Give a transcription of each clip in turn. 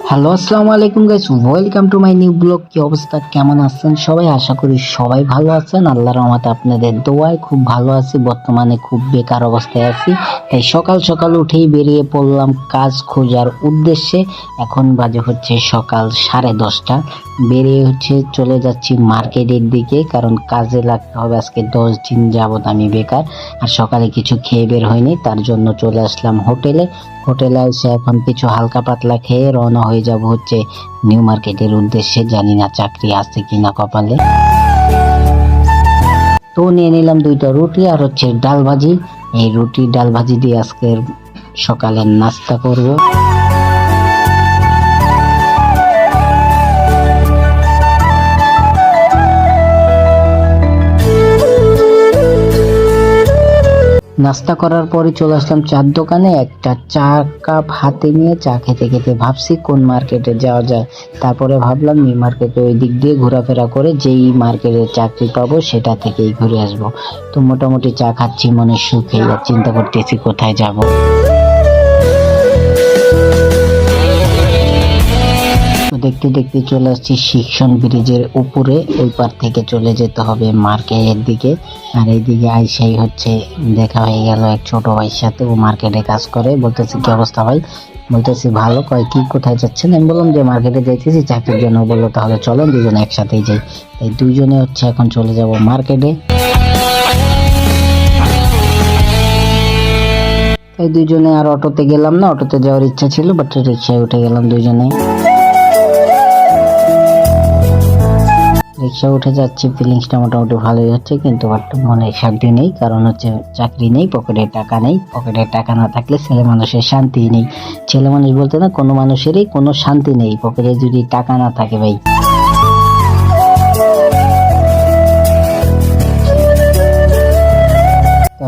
Hello, আসসালামু আলাইকুম guys, welcome to my new blog. কি অবস্থা, কেমন আছেন সবাই? আশা করি সবাই ভালো আছেন। আল্লাহর রহমতে আপনাদের দোয়ায় খুব ভালো আছি। বর্তমানে খুব বেকার অবস্থায় আছি, তাই সকাল সকাল উঠেই বেরিয়ে পড়লাম কাজ খোঁজার উদ্দেশ্যে। এখন বাজে হচ্ছে সকাল 10:30। বেরিয়ে চলে যাচ্ছি মার্কেটের দিকে, কারণ কাজে লাগতে হবে। আজকে 10 দিন যাবত আমি বেকার, আর সকালে কিছু খেয়ে বের হয়নি, তার জন্য চলে আসলাম হোটেলে এসে এখন কিছু হালকা পাতলা খেয়ে রওনা হয়ে যাব হচ্ছে নিউ মার্কেটের উদ্দেশ্যে। জানি না চাকরি আছে কিনা কপালে। তো নিয়ে নিলাম 2টা রুটি আর হচ্ছে ডাল ভাজি। এই রুটি ডাল ভাজি দিয়ে আজকের সকালের নাস্তা করব। নাস্তা করার পরে চলে আসলাম চার দোকানে। একটা চা কাপ হাতে নিয়ে চা খেতে খেতে ভাবছি কোন মার্কেটে যাওয়া যায়। তারপরে ভাবলাম নিউ মার্কেটে ওই দিক দিয়ে ঘোরাফেরা করে যেই মার্কেটে চাকরি পাবো সেটা থেকেই ঘুরে আসবো। তো মোটামুটি চা খাচ্ছি মনে সুখে, আর চিন্তা করতেছি কোথায় যাব। দেখতে দেখতে চলে আসছি শিক্ষণ ব্রিজের উপরে। ওই পার থেকে চলে যেতে হবে মার্কেটের দিকে। আর এইদিকে আইসাই হচ্ছে দেখা হয়ে গেল এক ছোট ভাইয়ের সাথে, ও মার্কেটে কাজ করে। বলতেছি কি অবস্থা ভাই? বলতেছি ভালো। কয় কি কোথায় যাচ্ছেন? আমি বললাম যে মার্কেটে যাইতেছি চাকরির জন্য। বললো তাহলে চলেন দুজনে একসাথেই যাই। তাই দুইজনে হচ্ছে এখন চলে যাব মার্কেটে। তাই দুইজনে আর অটোতে গেলাম না, অটোতে যাওয়ার ইচ্ছা ছিল, বাট রিক্সায় উঠে গেলাম দুইজনে। রিক্সা উঠে যাচ্ছি, ফিলিংসটা মোটামুটি ভালোই হচ্ছে, কিন্তু মনে শান্তি নেই। কারণ হচ্ছে চাকরি নেই, পকেটে টাকা নেই। পকেটে টাকা না থাকলে ছেলে মানুষের শান্তি নেই। ছেলে মানুষ বলতে না, কোনো মানুষেরই কোনো শান্তি নেই পকেটে যদি টাকা না থাকে ভাই।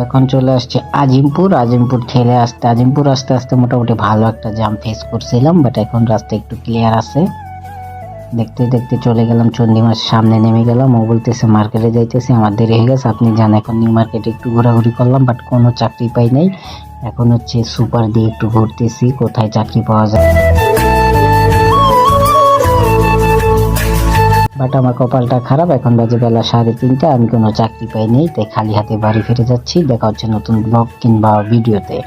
এখন চলে আসছে আজিমপুর আজিমপুর আস্তে আস্তে মোটামুটি ভালো একটা জ্যাম ফেস করছিলাম, বাট এখন রাস্তা একটু ক্লিয়ার আছে। দেখতে দেখতে চলে গেলাম চন্ডিমার সামনে, নেমে গেলাম। ও বলতেছে মার্কেটে যাইতেছে, আমার দেরি হয়ে গেছে, আপনি যান। এখন নিউ মার্কেটে একটু ঘোরাঘুরি করলাম, বাট কোনো চাকরি পাই নাই। এখন হচ্ছে সুপার দিয়ে একটু ঘুরতেছি কোথায় চাকরি পাওয়া যায়। বাট আমার কপালটা খারাপ, এখন বাজে বেলা 3:30, আমি কোনো চাকরি পাই নাই। তাই খালি হাতে বাড়ি ফিরে যাচ্ছি। দেখা হচ্ছে নতুন ব্লগ কিংবা ভিডিওতে।